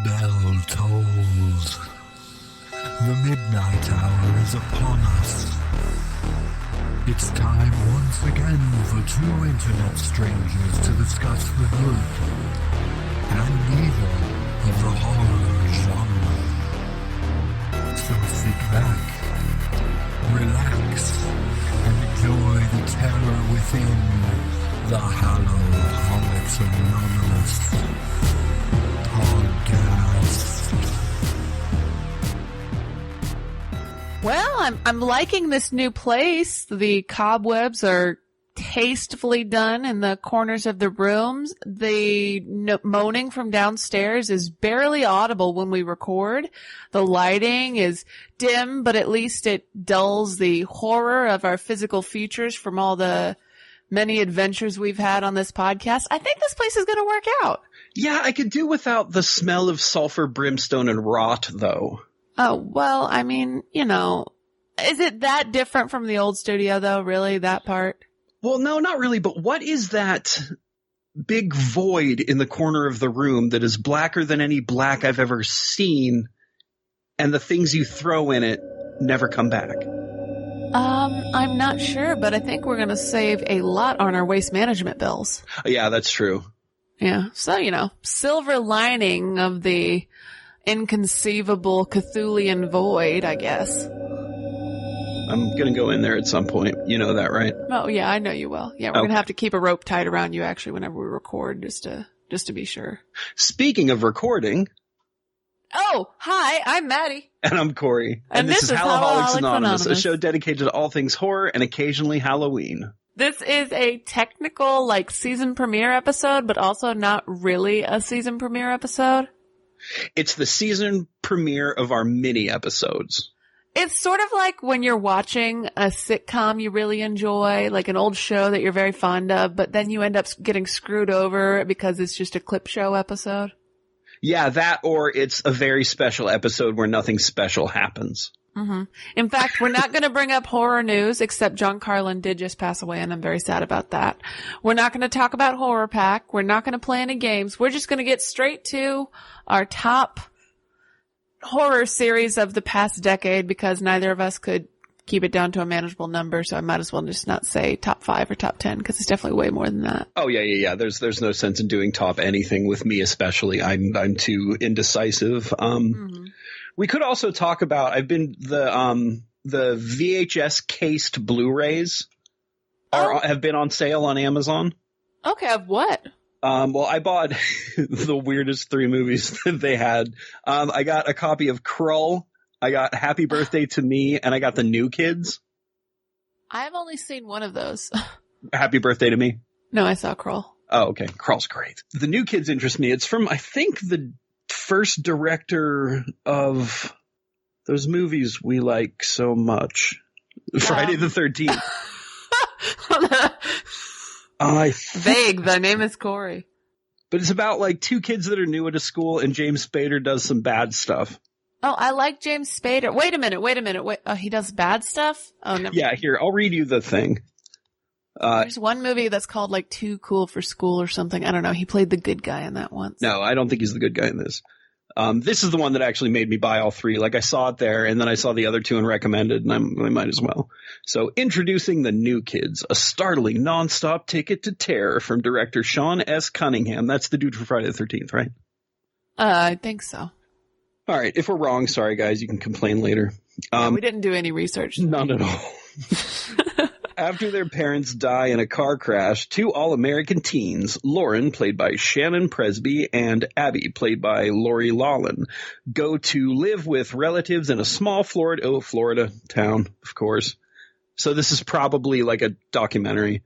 bell tolls. The midnight hour is upon us. It's time once again for two internet strangers to discuss the good and evil of the horror genre. So sit back, relax, and enjoy the terror within the Hallow-Holics Anonymous podcast. Well, I'm liking this new place. The cobwebs are tastefully done in the corners of the rooms. The moaning from downstairs is barely audible when we record. The lighting is dim, but at least it dulls the horror of our physical features from all the many adventures we've had on this podcast. I think this place is going to work out. Yeah, I could do without the smell of sulfur, brimstone, and rot, though. Oh, well, I mean, you know, is it that different from the old studio, though, really, that part? Well, no, not really, but what is that big void in the corner of the room that is blacker than any black I've ever seen, and the things you throw in it never come back? I'm not sure, but I think we're going to save a lot on our waste management bills. Yeah, that's true. Yeah, so, you know, silver lining of the inconceivable Cthulian void, I guess. I'm going to go in there at some point. You know that, right? Oh, yeah, I know you will. Yeah, we're going to have to keep a rope tied around you, actually, whenever we record, just to be sure. Speaking of recording... Oh, hi, I'm Maddy. And I'm Corey. And this is Hallow-Holics Anonymous, a show dedicated to all things horror and occasionally Halloween. This is a technical, like, season premiere episode, but also not really a season premiere episode. It's the season premiere of our mini episodes. It's sort of like when you're watching a sitcom you really enjoy, like an old show that you're very fond of, but then you end up getting screwed over because it's just a clip show episode. Yeah, that, or it's a very special episode where nothing special happens. Mm-hmm. In fact, we're not going to bring up horror news, except John Carlin did just pass away, and I'm very sad about that. We're not going to talk about Horror Pack. We're not going to play any games. We're just going to get straight to our top horror series of the past decade, because neither of us could keep it down to a manageable number, so I might as well just not say top 5 or top 10, because it's definitely way more than that. Oh, yeah. There's no sense in doing top anything with me, especially. I'm too indecisive. We could also talk about, I've been, the VHS cased Blu-rays have been on sale on Amazon. Okay, of what? Well, I bought the weirdest 3 movies that they had. I got a copy of Krull, I got Happy Birthday to Me, and I got The New Kids. I've only seen one of those. Happy Birthday to Me? No, I saw Krull. Oh, okay. Krull's great. The New Kids interest me. It's from, I think, the first director of those movies we like so much. Friday the 13th. Vague. The name is Corey. But it's about like 2 kids that are new at a school, and James Spader does some bad stuff. Oh, I like James Spader. Wait a minute. He does bad stuff? Oh, no. Yeah, here, I'll read you the thing. There's one movie that's called like Too Cool for School or something. I don't know. He played the good guy in that once. No, I don't think he's the good guy in this. This is the one that actually made me buy all 3. Like, I saw it there, and then I saw the other 2 and recommended, and I might as well. So, introducing The New Kids, a startling nonstop ticket to terror from director Sean S. Cunningham. That's the dude from Friday the 13th, right? I think so. All right. If we're wrong, sorry, guys. You can complain later. We didn't do any research. None at all. After their parents die in a car crash, 2 all-American teens, Lauren, played by Shannon Presby, and Abby, played by Lori Loughlin, go to live with relatives in a small Florida town, of course. So this is probably like a documentary.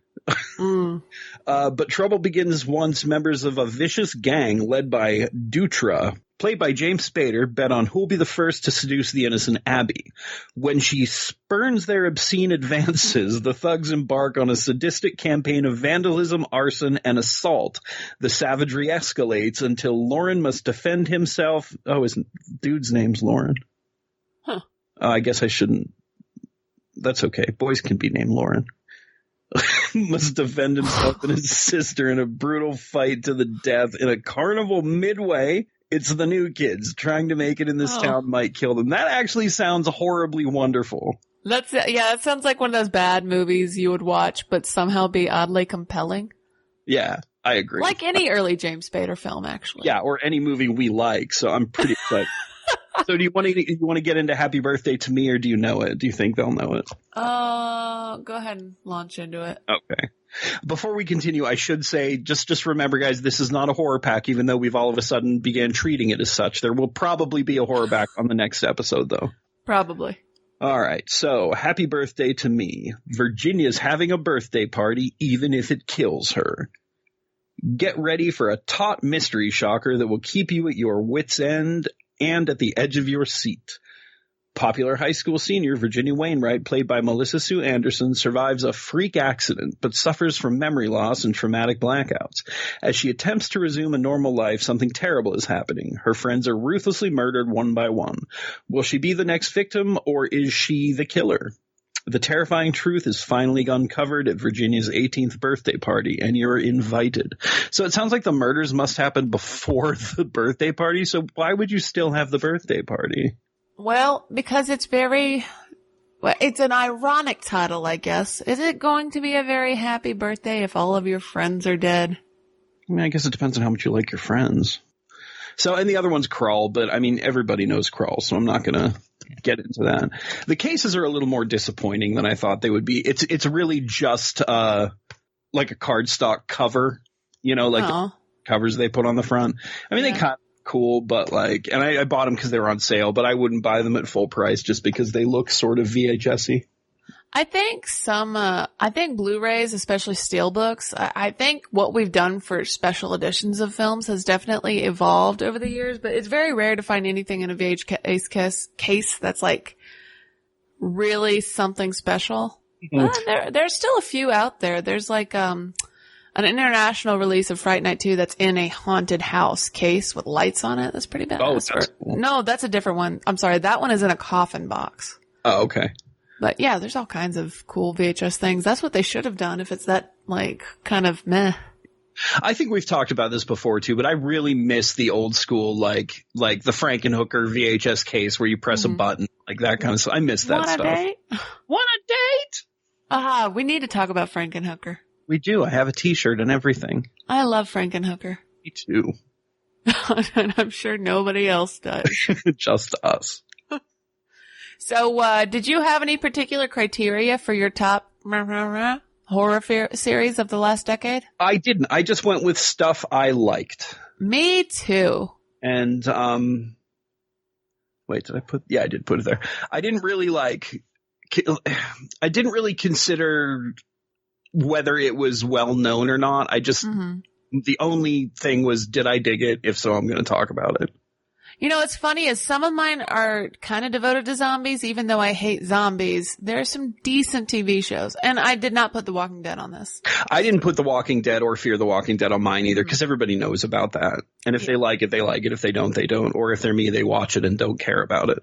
But trouble begins once members of a vicious gang led by Dutra, played by James Spader, bet on who'll be the first to seduce the innocent Abby. When she spurns their obscene advances, the thugs embark on a sadistic campaign of vandalism, arson, and assault. The savagery escalates until Lauren must defend himself. Oh, his dude's name's Lauren. Huh. I guess I shouldn't. That's okay. Boys can be named Lauren. Must defend himself and his sister in a brutal fight to the death in a carnival midway It's the new kids trying to make it in this town might kill them. That actually sounds horribly wonderful. That sounds like one of those bad movies you would watch, but somehow be oddly compelling. Yeah, I agree. Like any early James Spader film, actually. Yeah, or any movie we like. So I'm pretty excited. So do you want to get into Happy Birthday to Me, or do you know it? Do you think they'll know it? Go ahead and launch into it. Okay. Before we continue, I should say, just remember, guys, this is not a horror pack, even though we've all of a sudden began treating it as such. There will probably be a horror pack on the next episode, though. Probably. All right. So, Happy Birthday to Me. Virginia's having a birthday party, even if it kills her. Get ready for a taut mystery shocker that will keep you at your wit's end and at the edge of your seat. Popular high school senior Virginia Wainwright, played by Melissa Sue Anderson, survives a freak accident but suffers from memory loss and traumatic blackouts. As she attempts to resume a normal life, something terrible is happening. Her friends are ruthlessly murdered one by one. Will she be the next victim, or is she the killer? The terrifying truth is finally uncovered at Virginia's 18th birthday party, and you're invited. So it sounds like the murders must happen before the birthday party, so why would you still have the birthday party? Well, because it's an ironic title, I guess. Is it going to be a very happy birthday if all of your friends are dead? I mean, I guess it depends on how much you like your friends. So, and the other one's Crawl, but I mean, everybody knows Crawl, so I'm not going to get into that. The cases are a little more disappointing than I thought they would be. It's really just like a cardstock cover, like the covers they put on the front. I mean, they kind of cool, but and I bought them because they were on sale, but I wouldn't buy them at full price just because they look sort of VHS-y. I think I think Blu-rays, especially steelbooks, I think what we've done for special editions of films has definitely evolved over the years, but it's very rare to find anything in a VHS case that's like really something special. Mm-hmm. There's still a few out there. There's like, an international release of Fright Night 2 that's in a haunted house case with lights on it. That's pretty badass. Oh, that's cool. No, that's a different one. I'm sorry. That one is in a coffin box. Oh, okay. But yeah, there's all kinds of cool VHS things. That's what they should have done if it's that kind of meh. I think we've talked about this before too, but I really miss the old school, like the Frankenhooker VHS case where you press a button, like that kind of stuff. I miss that stuff. Want a date? Want a date? We need to talk about Frankenhooker. We do. I have a t-shirt and everything. I love Frankenhooker. Me too. And I'm sure nobody else does. Just us. So, did you have any particular criteria for your top horror series of the last decade? I didn't. I just went with stuff I liked. Me too. And, wait, did I put, yeah, I did put it there. I didn't really consider whether it was well known or not. I just, the only thing was, did I dig it? If so, I'm going to talk about it. What's funny is some of mine are kind of devoted to zombies, even though I hate zombies. There are some decent TV shows, and I did not put The Walking Dead on this. I didn't put The Walking Dead or Fear the Walking Dead on mine either, because everybody knows about that. And if they like it, they like it. If they don't, they don't. Or if they're me, they watch it and don't care about it.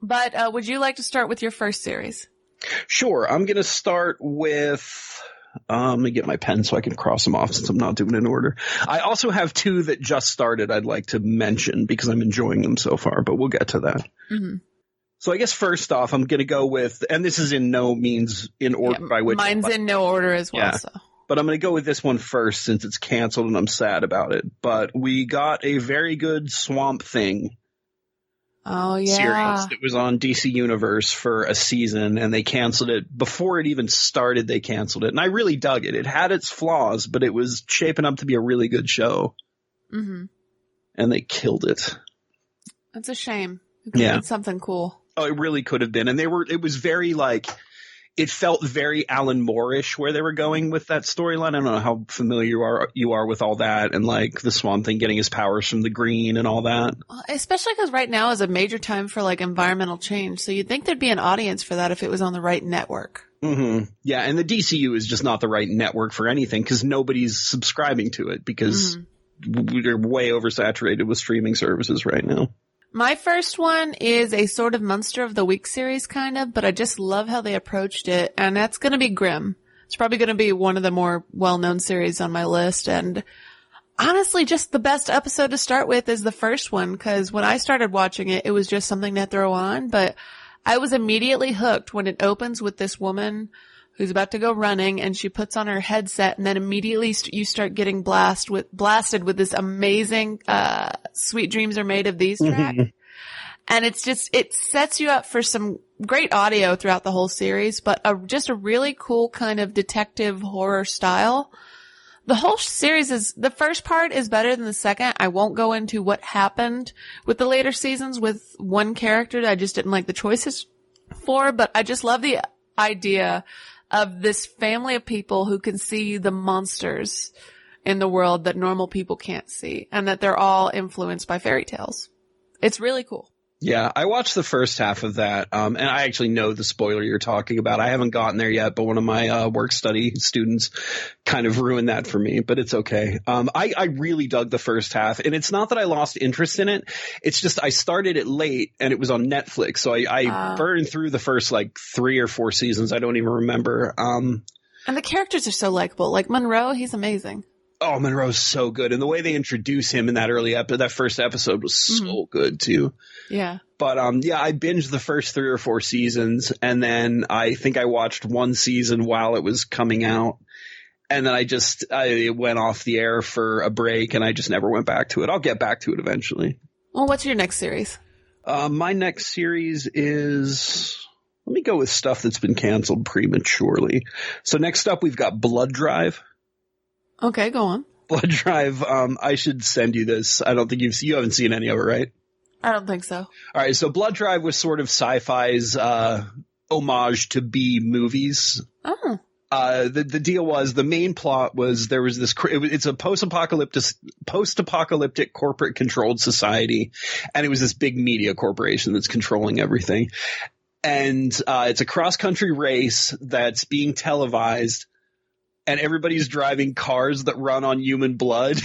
But would you like to start with your first series? Sure. I'm going to start with... let me get my pen so I can cross them off since I'm not doing it in order. I also have two that just started I'd like to mention because I'm enjoying them so far, but we'll get to that. Mm-hmm. So I guess first off, I'm going to go with, and this is in no means in order by which. Mine's in no order as well. Yeah. So. But I'm going to go with this one first since it's canceled and I'm sad about it. But we got a very good Swamp Thing. Oh, yeah. Series that was on DC Universe for a season, and they canceled it before it even started. They canceled it, and I really dug it. It had its flaws, but it was shaping up to be a really good show. Mm-hmm. And they killed it. That's a shame. It could have been something cool. Oh, it really could have been, and it was very it felt very Alan Moore-ish where they were going with that storyline. I don't know how familiar you are with all that and the Swamp Thing getting his powers from the green and all that. Especially because right now is a major time for environmental change. So you'd think there'd be an audience for that if it was on the right network. Mm-hmm. Yeah. And the DCU is just not the right network for anything because nobody's subscribing to it because we're way oversaturated with streaming services right now. My first one is a sort of Monster of the Week series but I just love how they approached it, and that's going to be Grimm. It's probably going to be one of the more well-known series on my list, and Honestly, just the best episode to start with is the first one, because when I started watching it, it was just something to throw on, but I was immediately hooked when it opens with this woman who's about to go running, and she puts on her headset, and then immediately you start getting blasted with this amazing Sweet Dreams Are Made of These track. And it sets you up for some great audio throughout the whole series, but just a really cool kind of detective horror style. The whole series the first part is better than the second. I won't go into what happened with the later seasons with one character that I just didn't like the choices for, but I just love the idea of this family of people who can see the monsters in the world that normal people can't see, and that they're all influenced by fairy tales. It's really cool. Yeah, I watched the first half of that, and I actually know the spoiler you're talking about. I haven't gotten there yet, but one of my work study students kind of ruined that for me, but it's okay. I really dug the first half, and it's not that I lost interest in it. It's just I started it late, and it was on Netflix, so I burned through the first, 3 or 4 seasons. I don't even remember. And the characters are so likable. Like Monroe, he's amazing. Oh, Monroe's so good. And the way they introduce him in that first episode was so good too. Yeah. But, I binged the first 3 or 4 seasons, and then I think I watched one season while it was coming out. And then it went off the air for a break, and I just never went back to it. I'll get back to it eventually. Well, what's your next series? My next series is, let me go with stuff that's been canceled prematurely. So next up, we've got Blood Drive. Okay, go on. Blood Drive, I should send you this. I don't think you haven't seen any of it, right? I don't think so. All right, so Blood Drive was sort of sci-fi's homage to B movies. Oh. The deal was, the main plot was there was this, it's a post-apocalyptic corporate controlled society, and it was this big media corporation that's controlling everything. And it's a cross-country race that's being televised, and everybody's driving cars that run on human blood.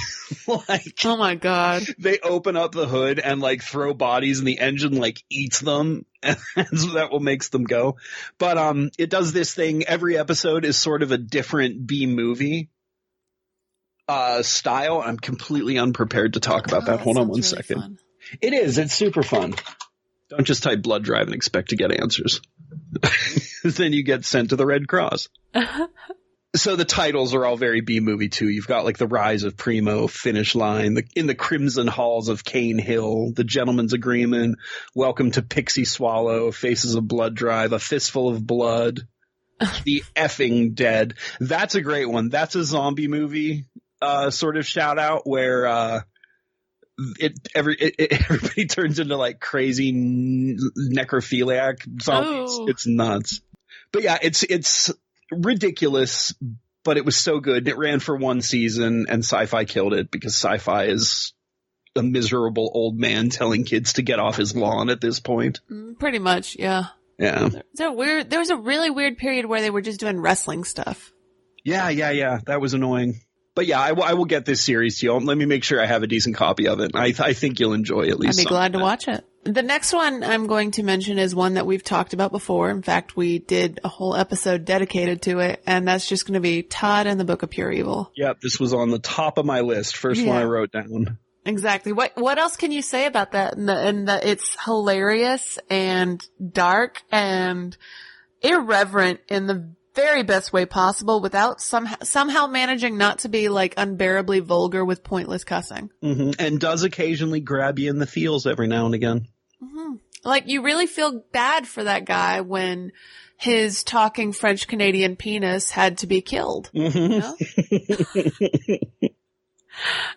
Oh my God. They open up the hood and throw bodies, and the engine eats them, and so that what makes them go. But it does this thing. Every episode is sort of a different B movie style. I'm completely unprepared to talk about that. Hold on one second. Fun. It is. It's super fun. Don't just type Blood Drive and expect to get answers. Then you get sent to the Red Cross. So the titles are all very B-movie too. You've got The Rise of Primo, Finish Line, In the Crimson Halls of Cane Hill, The Gentleman's Agreement, Welcome to Pixie Swallow, Faces of Blood Drive, A Fistful of Blood, The Effing Dead. That's a great one. That's a zombie movie sort of shout out where everybody turns into crazy necrophiliac zombies. Oh. It's nuts. But yeah, it's ridiculous, but it was so good. It ran for 1 season, and Sci-Fi killed it because Sci-Fi is a miserable old man telling kids to get off his lawn at this point. Pretty much, yeah. Yeah. There was a really weird period where they were just doing wrestling stuff. Yeah. That was annoying. But yeah, I will get this series to you. Let me make sure I have a decent copy of it. I think you'll enjoy at least. I'd be glad to watch it. The next one I'm going to mention is one that we've talked about before. In fact, we did a whole episode dedicated to it, and that's just going to be Todd and the Book of Pure Evil. Yep, this was on the top of my list. First one I wrote down. Exactly. What else can you say about that? And that it's hilarious and dark and irreverent in the very best way possible, without somehow managing not to be unbearably vulgar with pointless cussing. Mm-hmm. And does occasionally grab you in the feels every now and again. Mm-hmm. You really feel bad for that guy when his talking French Canadian penis had to be killed. Mm-hmm. You know?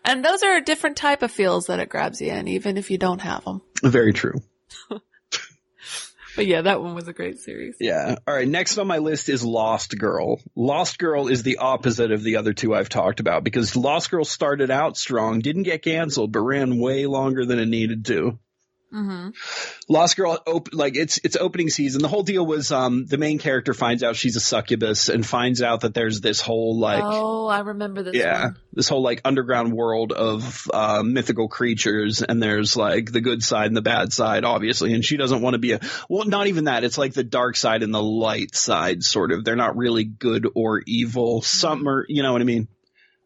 And those are a different type of feels that it grabs you in, even if you don't have them. Very true. But yeah, that one was a great series. Yeah. All right. Next on my list is Lost Girl. Lost Girl is the opposite of the other two I've talked about, because Lost Girl started out strong, didn't get canceled, but ran way longer than it needed to. Mm-hmm. Lost Girl, its opening season, the whole deal was the main character finds out she's a succubus and finds out that there's this whole oh, I remember this one. This whole underground world of mythical creatures, and there's the good side and the bad side, obviously, and she doesn't want to be not even that, it's the dark side and the light side, sort of. They're not really good or evil. Some are, you know what I mean?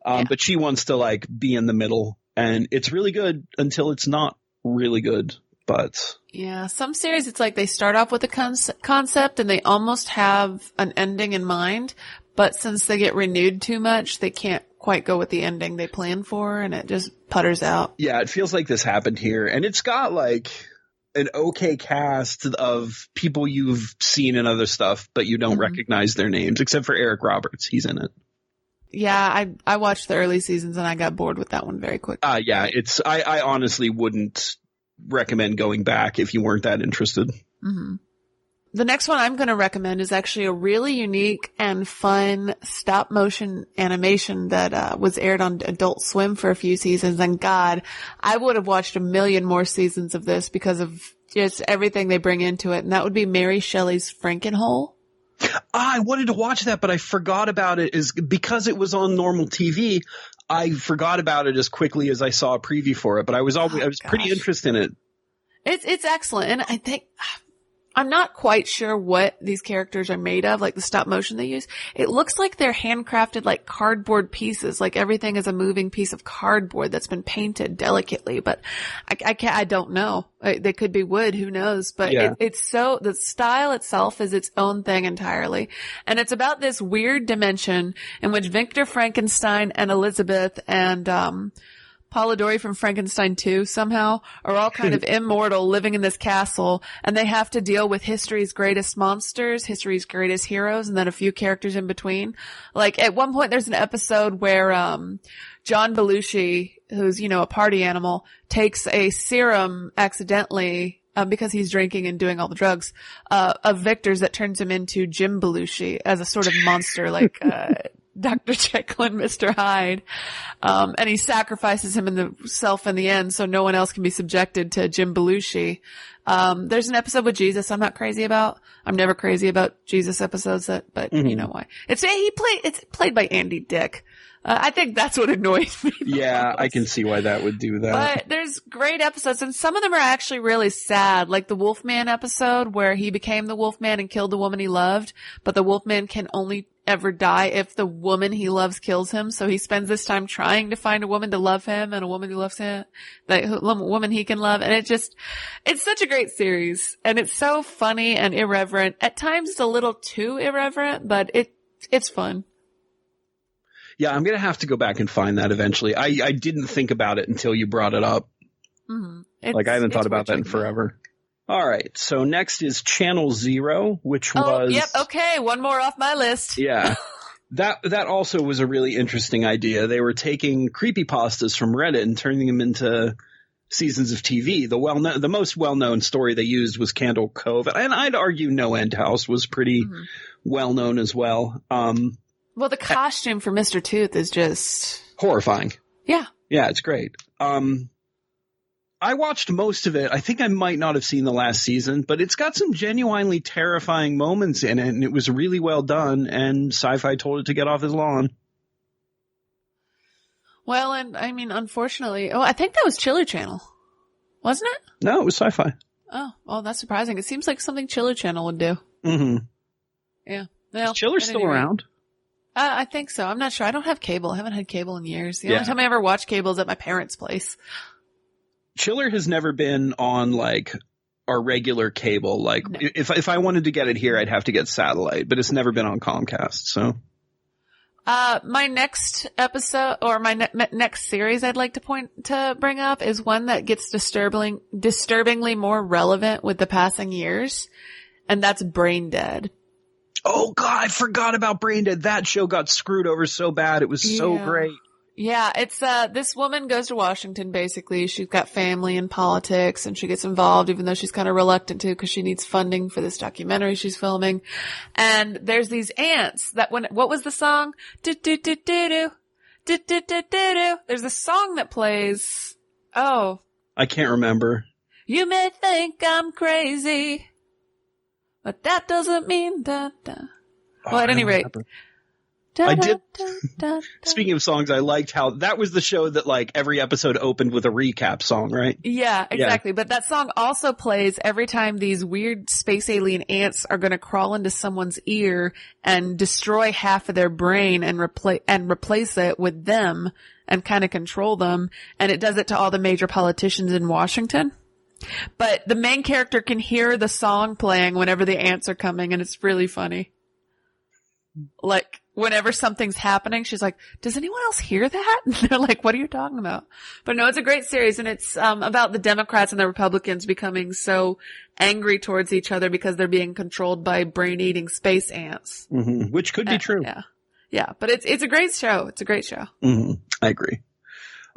But she wants to like be in the middle, and it's really good until it's not really good. But yeah, some series it's like they start off with a concept and they almost have an ending in mind, but since they get renewed too much, they can't quite go with the ending they plan for, and it just putters out. Yeah, it feels like this happened here, and it's got like an okay cast of people you've seen in other stuff, but you don't recognize their names, except for Eric Roberts. He's in it. Yeah, I watched the early seasons and I got bored with that one very quickly. Yeah, I honestly wouldn't recommend going back if you weren't that interested. Mm-hmm. The next one I'm going to recommend is actually a really unique and fun stop motion animation that was aired on Adult Swim for a few seasons. And God, I would have watched a million more seasons of this because of just everything they bring into it. And that would be Mary Shelley's Frankenhole. I wanted to watch that, but I forgot about it because it was on normal TV. I forgot about it as quickly as I saw a preview for it, but I was pretty interested in it. It's excellent. And I think I'm not quite sure what these characters are made of, like the stop motion they use. It looks like they're handcrafted like cardboard pieces, like everything is a moving piece of cardboard that's been painted delicately, but I don't know. They could be wood, who knows? But it's so, the style itself is its own thing entirely. And it's about this weird dimension in which Victor Frankenstein and Elizabeth and, Polidori from Frankenstein 2 somehow are all kind of immortal living in this castle, and they have to deal with history's greatest monsters, history's greatest heroes, and then a few characters in between. Like at one point there's an episode where John Belushi, who's, a party animal, takes a serum accidentally because he's drinking and doing all the drugs, of Victor's that turns him into Jim Belushi as a sort of monster, like, Dr. Jekyll and Mr. Hyde. And he sacrifices himself in the end so no one else can be subjected to Jim Belushi. There's an episode with Jesus I'm not crazy about. I'm never crazy about Jesus episodes but you know why. It's played by Andy Dick. I think that's what annoys me. Yeah, I can see why that would do that. But there's great episodes, and some of them are actually really sad, like the Wolfman episode where he became the Wolfman and killed the woman he loved, but the Wolfman can only ever die if the woman he loves kills him. So he spends this time trying to find a woman to love him and a woman who loves him, a woman he can love. And it's such a great series, and it's so funny and irreverent. At times it's a little too irreverent, but it's fun. Yeah, I'm going to have to go back and find that eventually. I didn't think about it until you brought it up. Mm-hmm. I haven't thought about that in forever. All right. So next is Channel Zero, which was... Yep. Okay. One more off my list. Yeah. That also was a really interesting idea. They were taking creepypastas from Reddit and turning them into seasons of TV. The most well-known story they used was Candle Cove. And I'd argue No End House was pretty well-known as well. Well, the costume for Mr. Tooth is just... horrifying. Yeah. Yeah, it's great. I watched most of it. I think I might not have seen the last season, but it's got some genuinely terrifying moments in it, and it was really well done, and Sci-Fi told it to get off his lawn. Well, and I mean, unfortunately... Oh, I think that was Chiller Channel. Wasn't it? No, it was Sci-Fi. Oh, well, that's surprising. It seems like something Chiller Channel would do. Mm-hmm. Yeah. Well, is Chiller still around? I think so. I'm not sure. I don't have cable. I haven't had cable in years. The only time I ever watched cable is at my parents' place. Chiller has never been on like our regular cable. Like no. if I wanted to get it here, I'd have to get satellite, but it's never been on Comcast. So, my next episode or my next series I'd like to bring up is one that gets disturbingly more relevant with the passing years, and that's Brain Dead. Oh God, I forgot about Brain Dead. That show got screwed over so bad. It was so great. Yeah, it's this woman goes to Washington basically. She's got family in politics and she gets involved even though she's kind of reluctant to because she needs funding for this documentary she's filming. And there's these ants that what was the song? Do-do-do-do-do. Do-do-do-do-do. There's a song that plays. Oh. I can't remember. You may think I'm crazy, but that doesn't mean that. Well, at any rate. I did. Speaking of songs, I liked how that was the show that like every episode opened with a recap song, right? Yeah, exactly. Yeah. But that song also plays every time these weird space alien ants are going to crawl into someone's ear and destroy half of their brain and replace it with them and kind of control them. And it does it to all the major politicians in Washington. But the main character can hear the song playing whenever the ants are coming, and it's really funny. Like, whenever something's happening, she's like, does anyone else hear that? And they're like, what are you talking about? But no, it's a great series, and it's about the Democrats and the Republicans becoming so angry towards each other because they're being controlled by brain-eating space ants. Mm-hmm. Which could be true. Yeah, but it's a great show. It's a great show. Mm-hmm. I agree.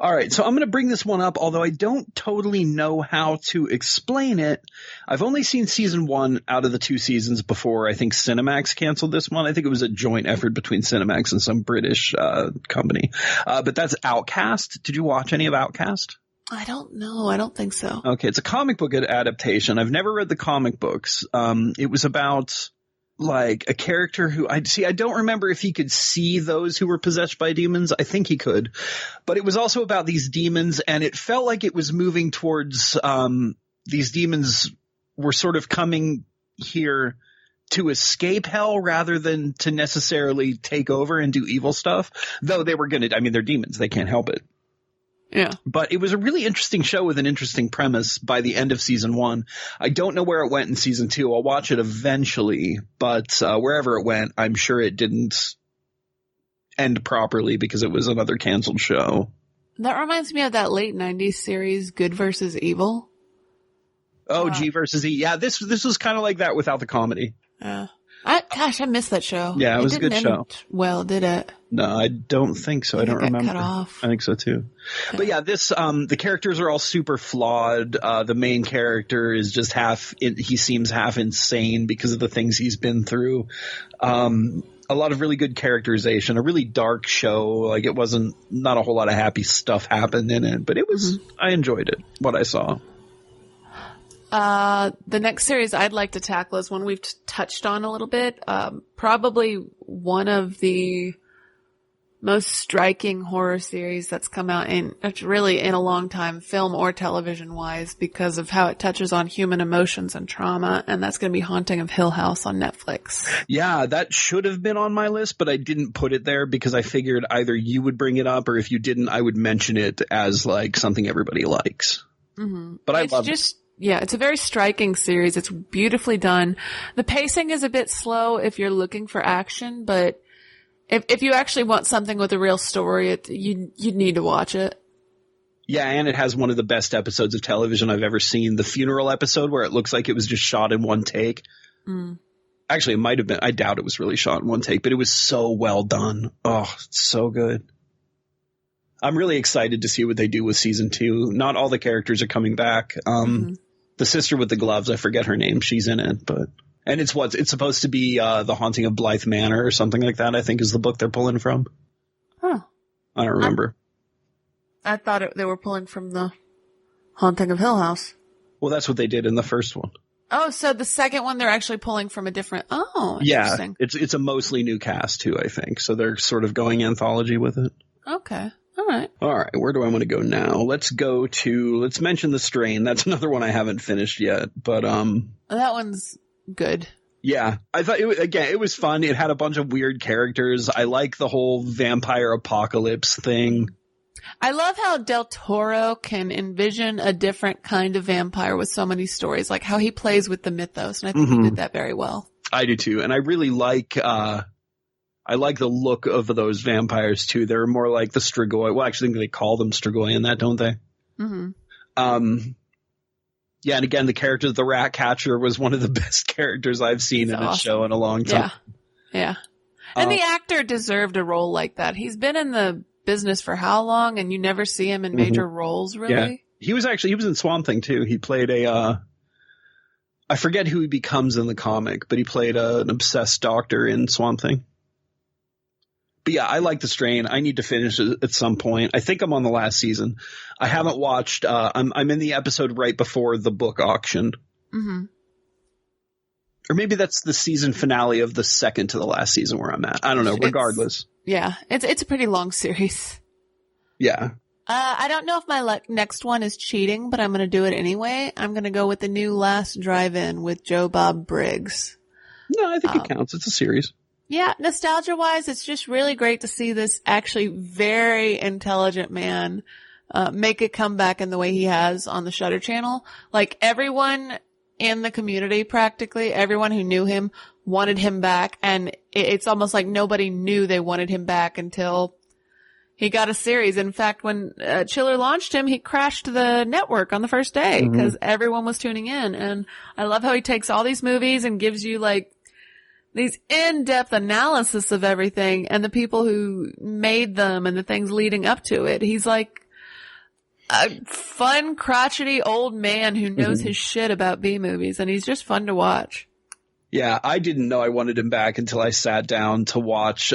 All right, so I'm going to bring this one up, although I don't totally know how to explain it. I've only seen season 1 out of the 2 seasons before I think Cinemax canceled this one. I think it was a joint effort between Cinemax and some British company. But that's Outcast. Did you watch any of Outcast? I don't know. I don't think so. Okay, it's a comic book adaptation. I've never read the comic books. It was about like a character who I don't remember if he could see those who were possessed by demons. I think he could, but it was also about these demons, and it felt like it was moving towards, these demons were sort of coming here to escape hell rather than to necessarily take over and do evil stuff. Though they were they're demons. They can't help it. Yeah. But it was a really interesting show with an interesting premise by the end of season 1. I don't know where it went in season 2. I'll watch it eventually, but wherever it went, I'm sure it didn't end properly because it was another canceled show. That reminds me of that late 90s series, Good versus Evil. Oh, G versus E. Yeah, this was kind of like that without the comedy. Yeah. I missed that show. Yeah, it was a good show. Well, did it? No, I don't think so. I don't remember. Cut off. I think so too. Yeah. But yeah, this the characters are all super flawed. The main character is just he seems half insane because of the things he's been through. A lot of really good characterization, a really dark show. Like it wasn't not a whole lot of happy stuff happened in it, but it was I enjoyed it, what I saw. The next series I'd like to tackle is one we've touched on a little bit. Probably one of the most striking horror series that's come out in a long time, film or television wise, because of how it touches on human emotions and trauma. And that's going to be Haunting of Hill House on Netflix. Yeah, that should have been on my list, but I didn't put it there because I figured either you would bring it up or if you didn't, I would mention it as like something everybody likes. Mm-hmm. But I love it. Yeah, it's a very striking series. It's beautifully done. The pacing is a bit slow if you're looking for action, but if you actually want something with a real story, you'd need to watch it. Yeah, and it has one of the best episodes of television I've ever seen. The funeral episode where it looks like it was just shot in one take. Mm. Actually, it might have been. I doubt it was really shot in one take, but it was so well done. Oh, it's so good. I'm really excited to see what they do with season 2. Not all the characters are coming back. The sister with the gloves, I forget her name. She's in it, and it's supposed to be The Haunting of Blythe Manor or something like that, I think is the book they're pulling from. Huh. I don't remember. I thought they were pulling from The Haunting of Hill House. Well, that's what they did in the first one. Oh, so the second one they're actually pulling from a different... Oh, interesting. Yeah, it's a mostly new cast too, I think. So they're sort of going anthology with it. Okay. All right. Where do I want to go now? Let's mention The Strain. That's another one I haven't finished yet, but that one's good. Yeah. I thought it was fun. It had a bunch of weird characters. I like the whole vampire apocalypse thing. I love how Del Toro can envision a different kind of vampire with so many stories, like how he plays with the mythos, and I think he did that very well. I do too, and I really like the look of those vampires too. They're more like the Strigoi. Well, actually, I think they call them Strigoi in that, don't they? Mm-hmm. Yeah, and again, the character, the rat catcher, was one of the best characters I've seen in a show in a long time. Yeah. And the actor deserved a role like that. He's been in the business for how long, and you never see him in major roles, really? Yeah. He was in Swamp Thing too. He played I forget who he becomes in the comic, but he played an obsessed doctor in Swamp Thing. But yeah, I like The Strain. I need to finish it at some point. I think I'm on the last season. I haven't watched. I'm in the episode right before the book auction. Mm-hmm. Or maybe that's the season finale of the second to the last season where I'm at. I don't know. Regardless. It's a pretty long series. Yeah. I don't know if my next one is cheating, but I'm going to do it anyway. I'm going to go with the new Last Drive-In with Joe Bob Briggs. No, I think it counts. It's a series. Yeah, nostalgia-wise, it's just really great to see this actually very intelligent man make a comeback in the way he has on the Shudder channel. Like, everyone in the community, practically, everyone who knew him wanted him back, and it's almost like nobody knew they wanted him back until he got a series. In fact, when Chiller launched him, he crashed the network on the first day because everyone was tuning in. And I love how he takes all these movies and gives you like these in-depth analysis of everything and the people who made them and the things leading up to it. He's like a fun, crotchety old man who knows his shit about B-movies, and he's just fun to watch. Yeah, I didn't know I wanted him back until I sat down to watch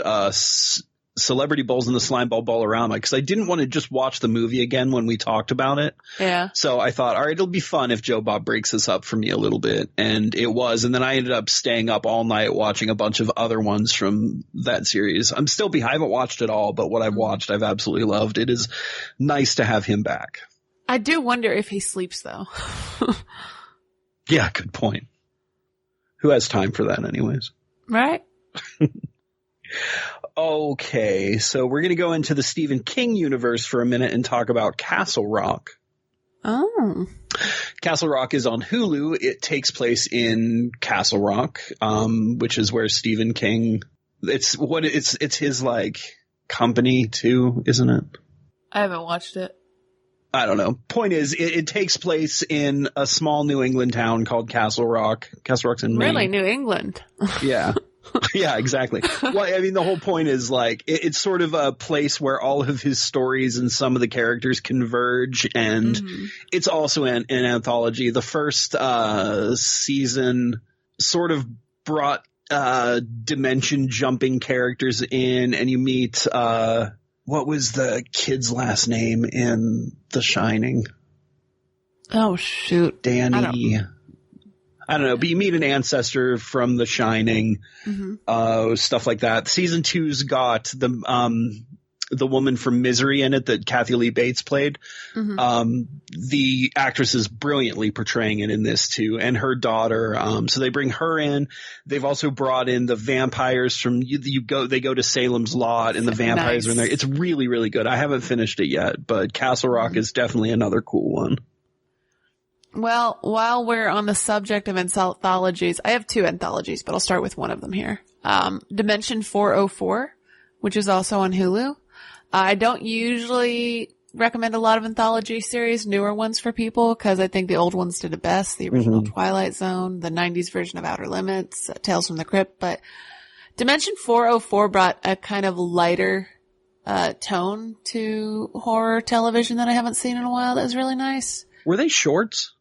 Celebrity Bowls in the Slime Ball Ball-orama, because I didn't want to just watch the movie again when we talked about it. Yeah. So I thought, all right, it'll be fun if Joe Bob breaks this up for me a little bit. And it was. And then I ended up staying up all night watching a bunch of other ones from that series. I haven't watched it all, but what I've watched, I've absolutely loved. It is nice to have him back. I do wonder if he sleeps, though. Yeah, good point. Who has time for that anyways? Right? Okay, so we're going to go into the Stephen King universe for a minute and talk about Castle Rock. Oh. Castle Rock is on Hulu. It takes place in Castle Rock, which is where Stephen King, it's his like company too, isn't it? I haven't watched it. I don't know. Point is, it takes place in a small New England town called Castle Rock. Castle Rock's in Maine. Really? New England? Yeah. Yeah, exactly. Well, I mean, the whole point is like, it's sort of a place where all of his stories and some of the characters converge, and it's also an anthology. The first season sort of brought dimension jumping characters in, and you meet what was the kid's last name in The Shining? Oh, shoot. Danny. I don't know, but you meet an ancestor from The Shining, stuff like that. Season 2's got the woman from Misery in it that Kathy Lee Bates played. The actress is brilliantly portraying it in this too, and her daughter. So they bring her in. They've also brought in the vampires from they go to Salem's Lot, and the vampires are in there. It's really, really good. I haven't finished it yet, but Castle Rock is definitely another cool one. Well, while we're on the subject of anthologies, I have 2 anthologies, but I'll start with one of them here. Dimension 404, which is also on Hulu. I don't usually recommend a lot of anthology series, newer ones for people, because I think the old ones did it best. The original Twilight Zone, the 90s version of Outer Limits, Tales from the Crypt. But Dimension 404 brought a kind of lighter tone to horror television that I haven't seen in a while. That was really nice. Were they shorts?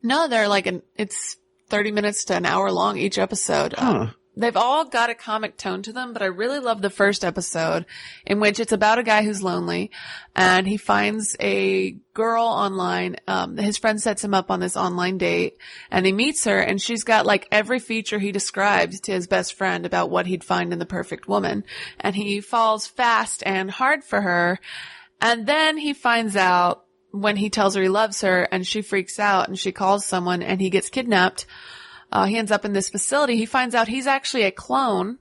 No, they're like it's 30 minutes to an hour long each episode. Huh. They've all got a comic tone to them, but I really love the first episode, in which it's about a guy who's lonely and he finds a girl online. His friend sets him up on this online date, and he meets her, and she's got like every feature he described to his best friend about what he'd find in the perfect woman. And he falls fast and hard for her. And then he finds out, when he tells her he loves her, and she freaks out and she calls someone and he gets kidnapped, he ends up in this facility. He finds out he's actually a clone.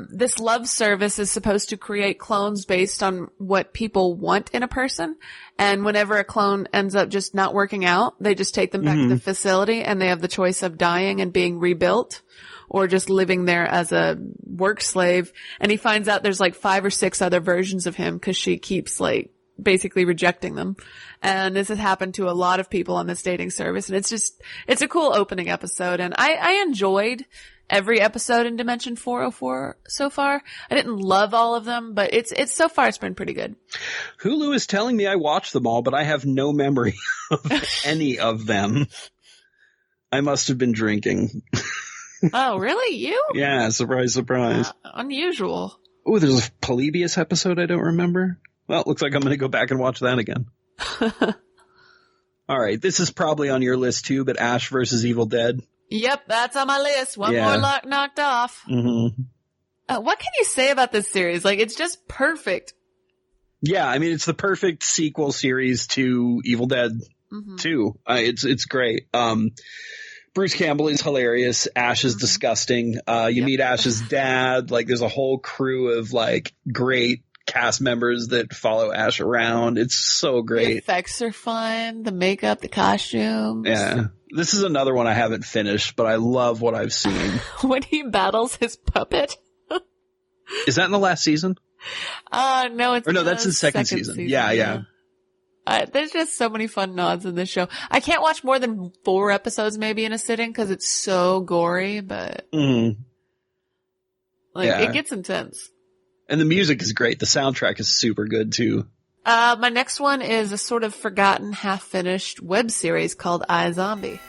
This love service is supposed to create clones based on what people want in a person. And whenever a clone ends up just not working out, they just take them back to the facility, and they have the choice of dying and being rebuilt, or just living there as a work slave. And he finds out there's like 5 or 6 other versions of him, because she keeps like basically rejecting them. And this has happened to a lot of people on this dating service. And it's a cool opening episode. And I enjoyed every episode in Dimension 404 so far. I didn't love all of them, but it's so far it's been pretty good. Hulu is telling me I watched them all, but I have no memory of any of them. I must have been drinking. Oh, really? You? Yeah, surprise, surprise. Unusual. Oh, there's a Polybius episode I don't remember. Well, it looks like I'm going to go back and watch that again. All right, this is probably on your list too, but Ash vs. Evil Dead. Yep, that's on my list. One Yeah. more lock knocked off. Mm-hmm. What can you say about this series? Like, it's just perfect. Yeah, I mean, it's the perfect sequel series to Evil Dead 2. It's great. Bruce Campbell is hilarious. Ash is disgusting. You meet Ash's dad. Like, there's a whole crew of like great cast members that follow Ash around. It's so The great. effects are fun. The makeup, the costumes. Yeah. This is another one I haven't finished, but I love what I've seen. When he battles his puppet. Is that in the last season? No, it's that's in second season. Yeah. There's just so many fun nods in this show. I can't watch more than 4 episodes maybe in a sitting because it's so gory, but it gets intense. And the music is great. The soundtrack is super good too. My next one is a sort of forgotten, half-finished web series called iZombie.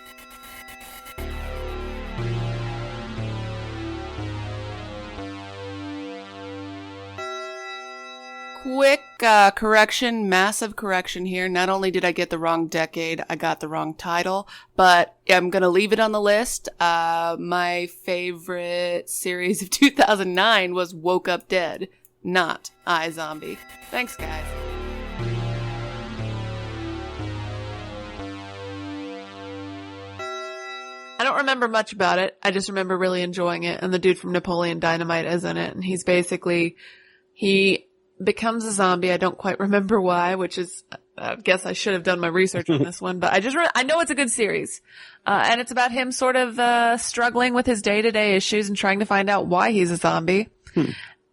Quick massive correction here. Not only did I get the wrong decade, I got the wrong title, but I'm going to leave it on the list. My favorite series of 2009 was Woke Up Dead, not iZombie. Thanks, guys. I don't remember much about it. I just remember really enjoying it. And the dude from Napoleon Dynamite is in it. And he becomes a zombie. I don't quite remember why, which is, I guess I should have done my research on this one, but I know it's a good series. And it's about him sort of, struggling with his day-to-day issues and trying to find out why he's a zombie.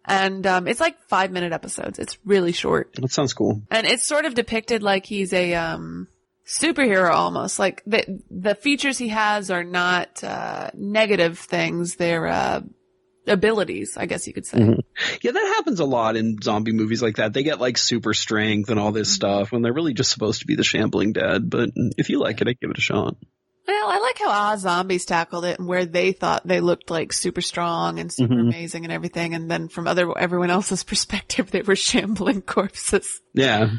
And, it's like 5-minute episodes. It's really short. That sounds cool. And it's sort of depicted like he's a, superhero almost. Like the features he has are not, negative things. They're, abilities, I guess you could say. Yeah, that happens a lot in zombie movies like that. They get like super strength and all this stuff when they're really just supposed to be the shambling dead. But if you like it, I give it a shot. Well, I like how Zombies tackled it and where they thought they looked like super strong and super amazing and everything. And then from everyone else's perspective, they were shambling corpses. Yeah.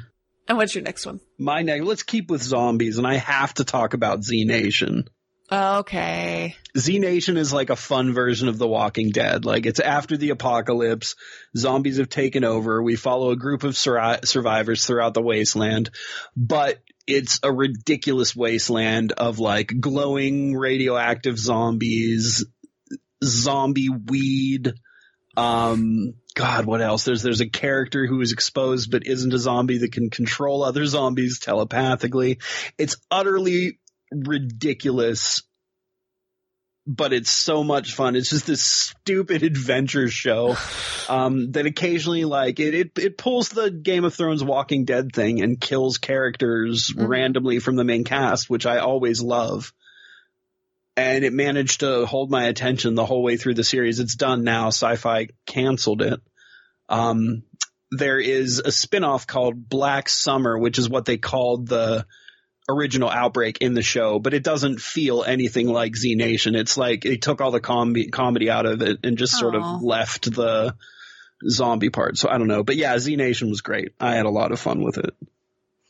And what's your next one? Let's keep with zombies, and I have to talk about Z Nation. Okay. Z Nation is like a fun version of The Walking Dead. Like, it's after the apocalypse. Zombies have taken over. We follow a group of survivors throughout the wasteland, but it's a ridiculous wasteland of like glowing radioactive zombies, zombie weed. God, what else? There's a character who is exposed but isn't a zombie that can control other zombies telepathically. It's utterly ridiculous, but it's so much fun. It's just this stupid adventure show that occasionally, like, it pulls the Game of Thrones Walking Dead thing and kills characters randomly from the main cast, which I always love. And it managed to hold my attention the whole way through the series. It's done now. Sci-Fi canceled it. There is a spinoff called Black Summer, which is what they called the original Outbreak in the show, but it doesn't feel anything like Z Nation. It's like it took all the comedy out of it and just sort of left the zombie part. So I don't know. But yeah, Z Nation was great. I had a lot of fun with it.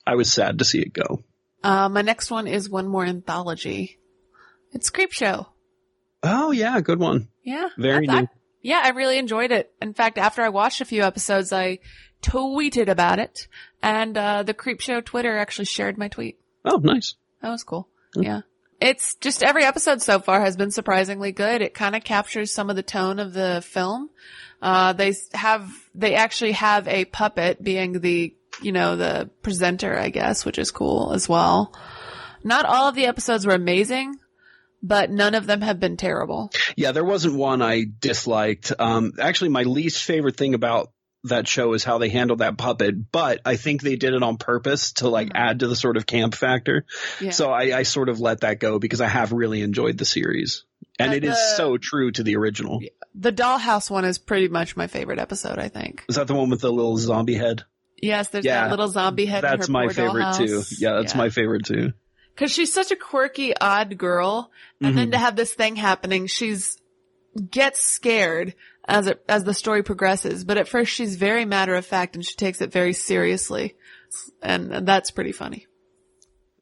I was sad to see it go. My next one is one more anthology. It's Creepshow. Oh, yeah. Good one. Yeah. Very new. I really enjoyed it. In fact, after I watched a few episodes, I tweeted about it. And the Creepshow Twitter actually shared my tweet. Oh, nice. That was cool. Yeah. It's just every episode so far has been surprisingly good. It kind of captures some of the tone of the film. They actually have a puppet being the presenter, I guess, which is cool as well. Not all of the episodes were amazing, but none of them have been terrible. Yeah, there wasn't one I disliked. Actually, my least favorite thing about that show is how they handled that puppet, but I think they did it on purpose to like add to the sort of camp factor. Yeah. So I sort of let that go because I have really enjoyed the series. And it is so true to the original. The dollhouse one is pretty much my favorite episode, I think. Is that the one with the little zombie head? Yes, there's that little zombie head. That's my favorite too. Yeah, that's my favorite too. Cause she's such a quirky, odd girl. And then to have this thing happening, gets scared as the story progresses. But at first she's very matter of fact and she takes it very seriously. And that's pretty funny.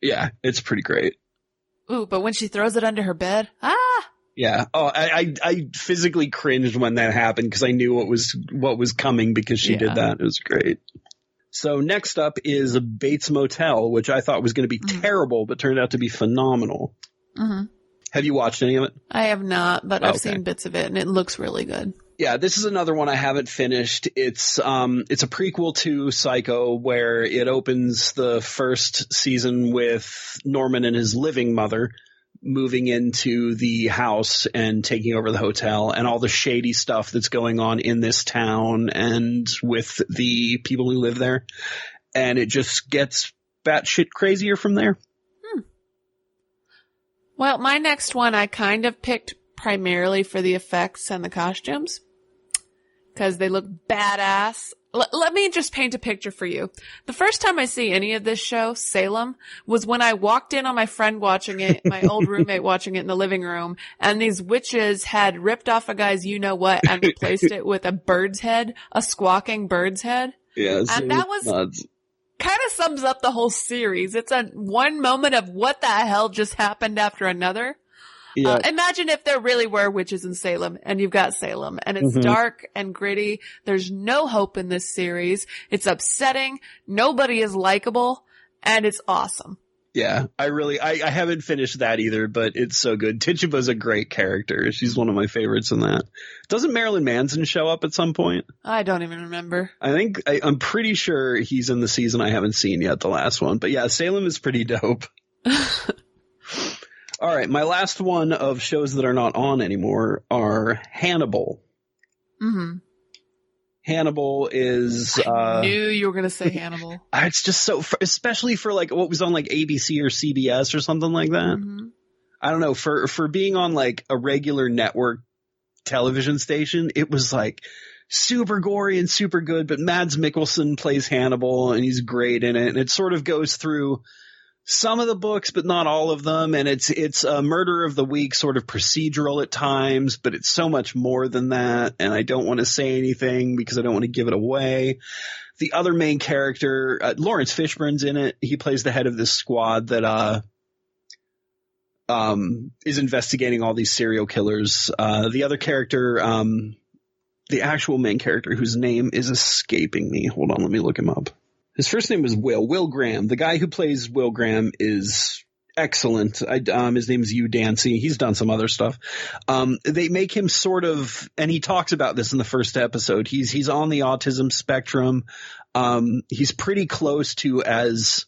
Yeah, it's pretty great. Ooh, but when she throws it under her bed, Yeah. Oh, I physically cringed when that happened because I knew what was coming because she did that. It was great. So next up is Bates Motel, which I thought was going to be terrible, but turned out to be phenomenal. Mm-hmm. Have you watched any of it? I have not, but I've seen bits of it, and it looks really good. Yeah, this is another one I haven't finished. It's a prequel to Psycho, where it opens the first season with Norman and his living mother moving into the house and taking over the hotel and all the shady stuff that's going on in this town and with the people who live there. And it just gets batshit crazier from there. Well, my next one I kind of picked primarily for the effects and the costumes because they look badass. Let me just paint a picture for you. The first time I see any of this show, Salem, was when I walked in on my friend watching it, my old roommate watching it in the living room, and these witches had ripped off a guy's you-know-what and replaced it with a bird's head, a squawking bird's head. Yeah, and that was kind of sums up the whole series. It's a one moment of what the hell just happened after another. Yeah. Imagine if there really were witches in Salem, and you've got Salem, and it's dark and gritty. There's no hope in this series. It's upsetting. Nobody is likable, and it's awesome. Yeah, I haven't finished that either, but it's so good. Tituba's a great character. She's one of my favorites in that. Doesn't Marilyn Manson show up at some point? I don't even remember. I'm pretty sure he's in the season I haven't seen yet, the last one. But yeah, Salem is pretty dope. All right, my last one of shows that are not on anymore are Hannibal. Mm-hmm. Hannibal is... I knew you were going to say Hannibal. It's just so... Especially for like what was on like ABC or CBS or something like that. Mm-hmm. I don't know. For being on like a regular network television station, it was like super gory and super good. But Mads Mikkelsen plays Hannibal and he's great in it. And it sort of goes through some of the books, but not all of them. And it's a murder of the week sort of procedural at times, but it's so much more than that. And I don't want to say anything because I don't want to give it away. The other main character, Lawrence Fishburne's in it. He plays the head of this squad that, is investigating all these serial killers. The other character, the actual main character whose name is escaping me. Hold on. Let me look him up. His first name was Will Graham. The guy who plays Will Graham is excellent. His name is Hugh Dancy. He's done some other stuff. They make him sort of, and he talks about this in the first episode. He's on the autism spectrum. He's pretty close to as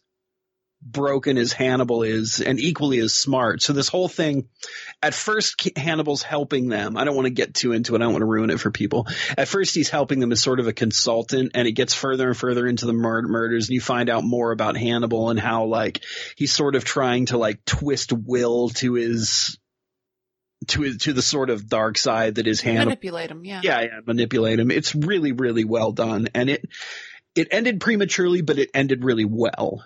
broken as Hannibal is and equally as smart. So this whole thing, at first Hannibal's helping them. I don't want to get too into it. I don't want to ruin it for people. At first he's helping them as sort of a consultant, and it gets further and further into the murders, and you find out more about Hannibal and how like he's sort of trying to like twist Will to the sort of dark side that is Hannibal. Manipulate him, yeah. Yeah, manipulate him. It's really, really well done. And it ended prematurely, but it ended really well.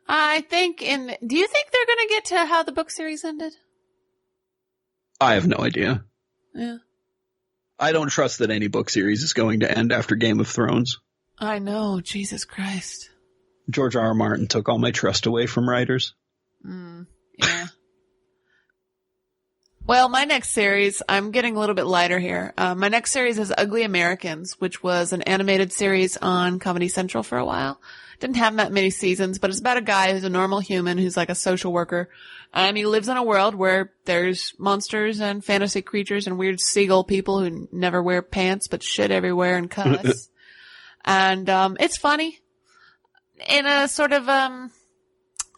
Do you think they're going to get to how the book series ended? I have no idea. Yeah. I don't trust that any book series is going to end after Game of Thrones. I know. Jesus Christ. George R. Martin took all my trust away from writers. Yeah. Well, my next series, I'm getting a little bit lighter here. My next series is Ugly Americans, which was an animated series on Comedy Central for a while. Didn't have that many seasons, but it's about a guy who's a normal human who's like a social worker. He lives in a world where there's monsters and fantasy creatures and weird seagull people who never wear pants but shit everywhere and cuss. And it's funny in a sort of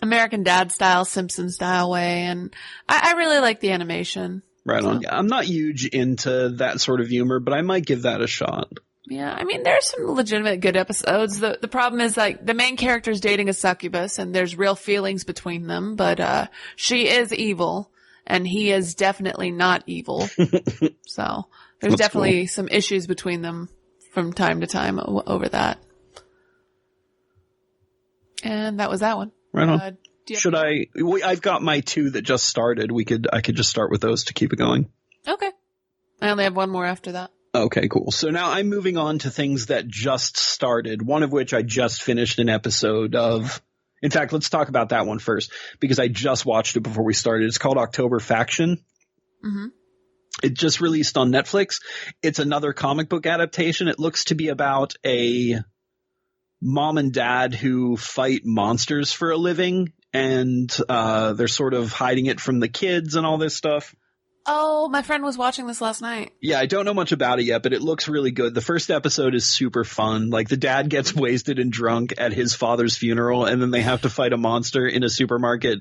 American Dad style, Simpson style way, and I really like the animation. Right on. Yeah, I'm not huge into that sort of humor, but I might give that a shot. Yeah, I mean, there's some legitimate good episodes. The problem is, like, the main character's dating a succubus, and there's real feelings between them, but she is evil, and he is definitely not evil. So, there's That's definitely cool. some issues between them from time to time over that. And that was that one. Right on. I've got my two that just started. I could just start with those to keep it going. Okay. I only have one more after that. Okay, cool. So now I'm moving on to things that just started, one of which I just finished an episode In fact, let's talk about that one first, because I just watched it before we started. It's called October Faction. Mm-hmm. It just released on Netflix. It's another comic book adaptation. It looks to be about a mom and dad who fight monsters for a living, and they're sort of hiding it from the kids and all this stuff. Oh, my friend was watching this last night. Yeah, I don't know much about it yet, but it looks really good. The first episode is super fun. Like, the dad gets wasted and drunk at his father's funeral, and then they have to fight a monster in a supermarket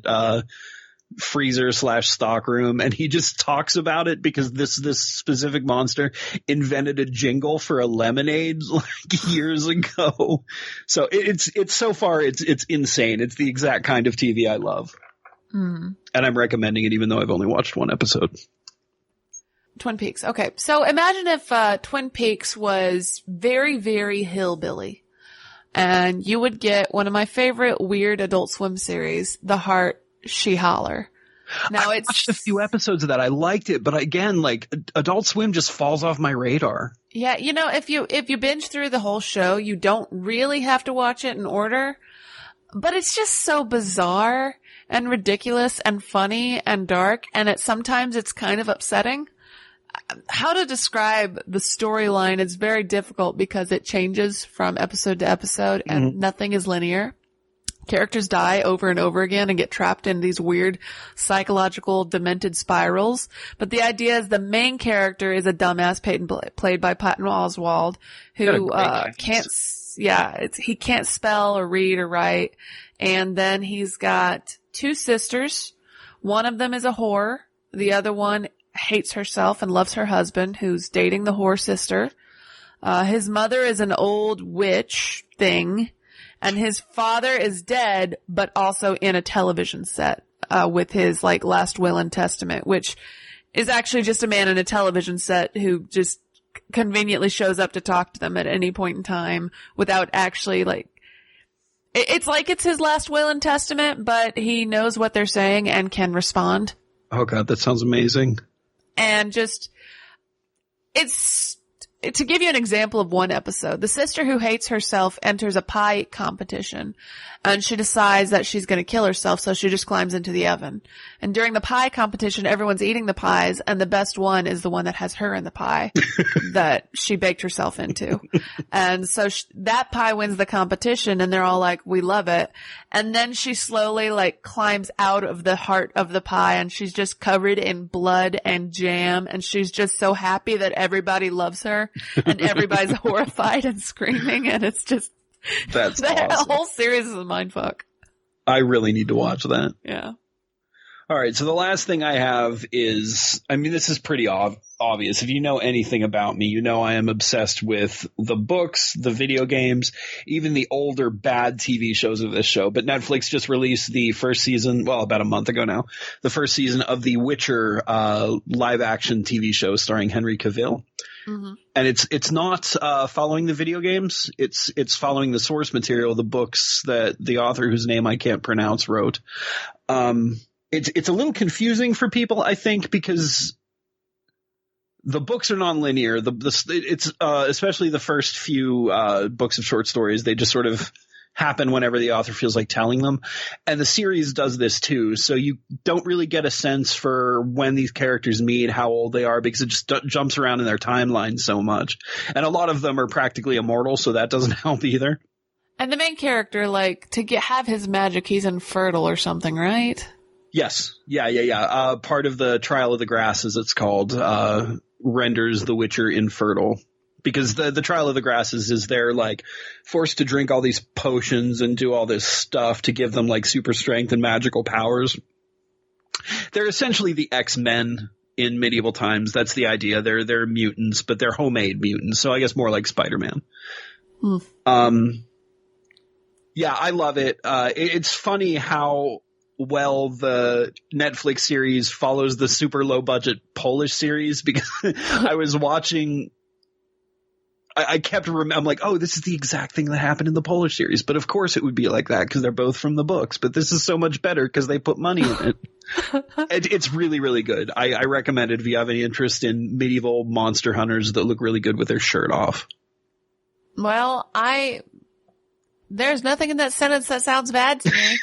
freezer / stock room, and he just talks about it because this specific monster invented a jingle for a lemonade like years ago. So it's so far it's insane. It's the exact kind of TV I love. And I'm recommending it even though I've only watched one episode. Twin Peaks. Okay. So imagine if Twin Peaks was very, very hillbilly, and you would get one of my favorite weird Adult Swim series, The Heart, She Holler. Now I watched a few episodes of that. I liked it, but again, like, Adult Swim just falls off my radar. Yeah, you know, if you binge through the whole show, you don't really have to watch it in order, but it's just so bizarre and ridiculous and funny and dark, and sometimes it's kind of upsetting. How to describe the storyline is very difficult because it changes from episode to episode and nothing is linear. Characters die over and over again and get trapped in these weird psychological demented spirals. But the idea is the main character is a dumbass played by Patton Oswalt who he can't spell or read or write. And then he's got two sisters. One of them is a whore. The other one hates herself and loves her husband, who's dating the whore sister. His mother is an old witch thing. And his father is dead, but also in a television set, with his, like, last will and testament, which is actually just a man in a television set who just conveniently shows up to talk to them at any point in time without actually, like, it's like it's his last will and testament, but he knows what they're saying and can respond. Oh God, that sounds amazing. And just, to give you an example of one episode, the sister who hates herself enters a pie competition, and she decides that she's going to kill herself, so she just climbs into the oven. And during the pie competition, everyone's eating the pies, and the best one is the one that has her in the pie that she baked herself into. And so that pie wins the competition, and they're all like, we love it. And then she slowly, like, climbs out of the heart of the pie, and she's just covered in blood and jam, and she's just so happy that everybody loves her, and everybody's horrified and screaming, and it's just, that's that awesome. whole series is a mindfuck. I really need to watch that. Yeah. All right. So the last thing I have is, I mean, this is pretty obvious. If you know anything about me, you know I am obsessed with the books, the video games, even the older bad TV shows of this show. But Netflix just released the first season, well, about a month ago now, the first season of the Witcher live action TV show starring Henry Cavill. Mm-hmm. And it's not following the video games. It's following the source material, the books that the author, whose name I can't pronounce, wrote. It's a little confusing for people, I think, because the books are non-linear. It's especially the first few books of short stories. They just sort of happen whenever the author feels like telling them. And the series does this too. So you don't really get a sense for when these characters meet, how old they are, because it just jumps around in their timeline so much. And a lot of them are practically immortal, so that doesn't help either. And the main character, like, have his magic, he's infertile or something, right? Yes. Yeah. Part of the Trial of the Grass, as it's called, renders the Witcher infertile. Because the Trial of the Grasses is they're, like, forced to drink all these potions and do all this stuff to give them, like, super strength and magical powers. They're essentially the X-Men in medieval times. That's the idea. They're mutants, but they're homemade mutants. So I guess more like Spider-Man. Yeah, I love it. It's funny how well the Netflix series follows the super low budget Polish series, because I was watching... I kept I'm like, oh, this is the exact thing that happened in the Polish series. But of course it would be like that because they're both from the books. But this is so much better because they put money in it. It's really, really good. I recommend it if you have any interest in medieval monster hunters that look really good with their shirt off. Well, There's nothing in that sentence that sounds bad to me.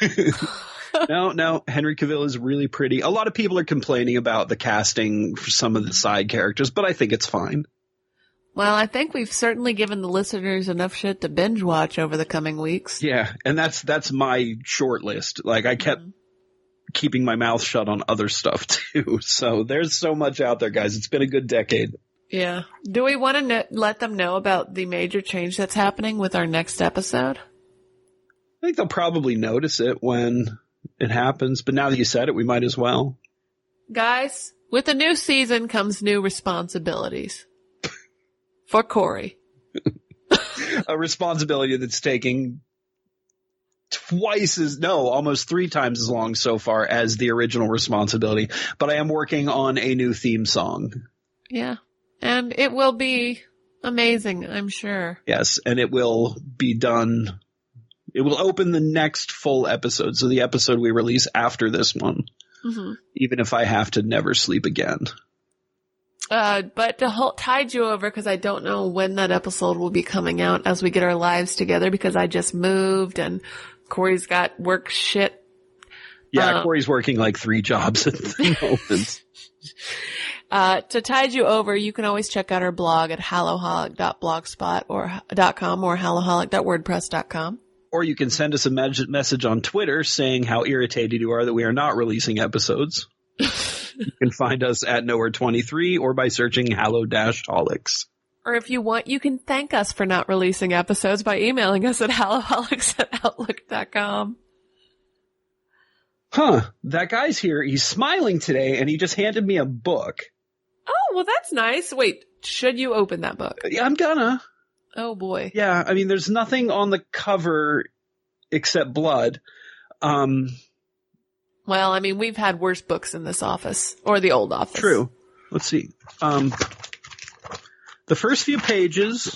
No, Henry Cavill is really pretty. A lot of people are complaining about the casting for some of the side characters, but I think it's fine. Well, I think we've certainly given the listeners enough shit to binge watch over the coming weeks. Yeah, and that's my short list. Like, I kept keeping my mouth shut on other stuff, too. So there's so much out there, guys. It's been a good decade. Yeah. Do we want to let them know about the major change that's happening with our next episode? I think they'll probably notice it when it happens, but now that you said it, we might as well. Guys, with the new season comes new responsibilities. For Corey. A responsibility that's taking almost 3 times as long so far as the original responsibility. But I am working on a new theme song. Yeah. And it will be amazing, I'm sure. Yes, and it will be done. It will open the next full episode. So the episode we release after this one. Mm-hmm. Even if I have to never sleep again. But to tide you over, because I don't know when that episode will be coming out as we get our lives together, because I just moved and Corey's got work shit. Yeah, Corey's working like 3 jobs at the moment. To tide you over, you can always check out our blog at hallow-holic.blogspot.com or hallow-holic.wordpress.com. Or you can send us a message on Twitter saying how irritated you are that we are not releasing episodes. You can find us at Nowhere23 or by searching Hallow-Holics. Or if you want, you can thank us for not releasing episodes by emailing us at hallow-holics@outlook.com. Huh. That guy's here. He's smiling today, and he just handed me a book. Oh, well, that's nice. Wait, should you open that book? Yeah, I'm gonna. Oh, boy. Yeah, I mean, there's nothing on the cover except blood. Well, I mean, we've had worse books in this office, or the old office. True. Let's see. The first few pages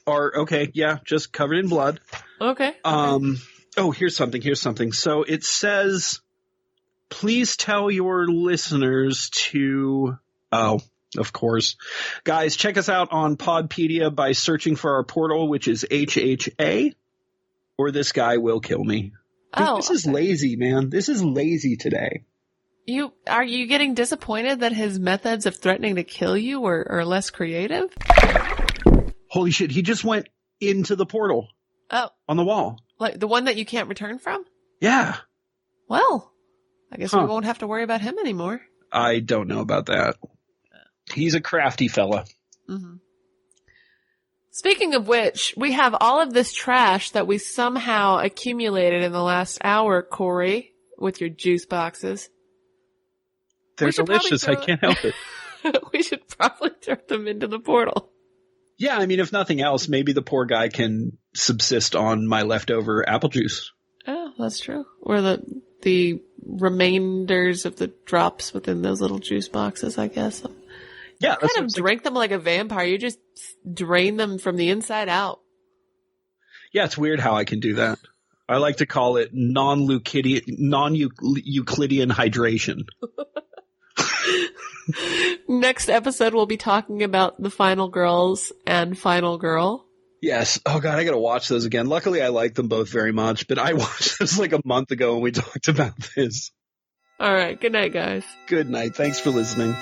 are, okay, yeah, just covered in blood. Okay. Oh, here's something. So it says, please tell your listeners to, of course. Guys, check us out on Podpedia by searching for our portal, which is HHA, or This Guy Will Kill Me. This is lazy, man. This is lazy today. Are you getting disappointed that his methods of threatening to kill you are less creative? Holy shit, he just went into the portal. Oh. On the wall. Like the one that you can't return from? Yeah. Well, I guess we won't have to worry about him anymore. I don't know about that. He's a crafty fella. Mm-hmm. Speaking of which, we have all of this trash that we somehow accumulated in the last hour, Corey, with your juice boxes. They're delicious. I can't help it. We should probably throw them into the portal. Yeah, I mean, if nothing else, maybe the poor guy can subsist on my leftover apple juice. Oh, that's true. Or the remainders of the drops within those little juice boxes, I guess. Yeah, you kind of drink them like a vampire. You just drain them from the inside out. Yeah, it's weird how I can do that. I like to call it non-Euclidean hydration. Next episode, we'll be talking about The Final Girls and Final Girl. Yes. Oh, God, I got to watch those again. Luckily, I like them both very much, but I watched this like a month ago when we talked about this. All right. Good night, guys. Good night. Thanks for listening.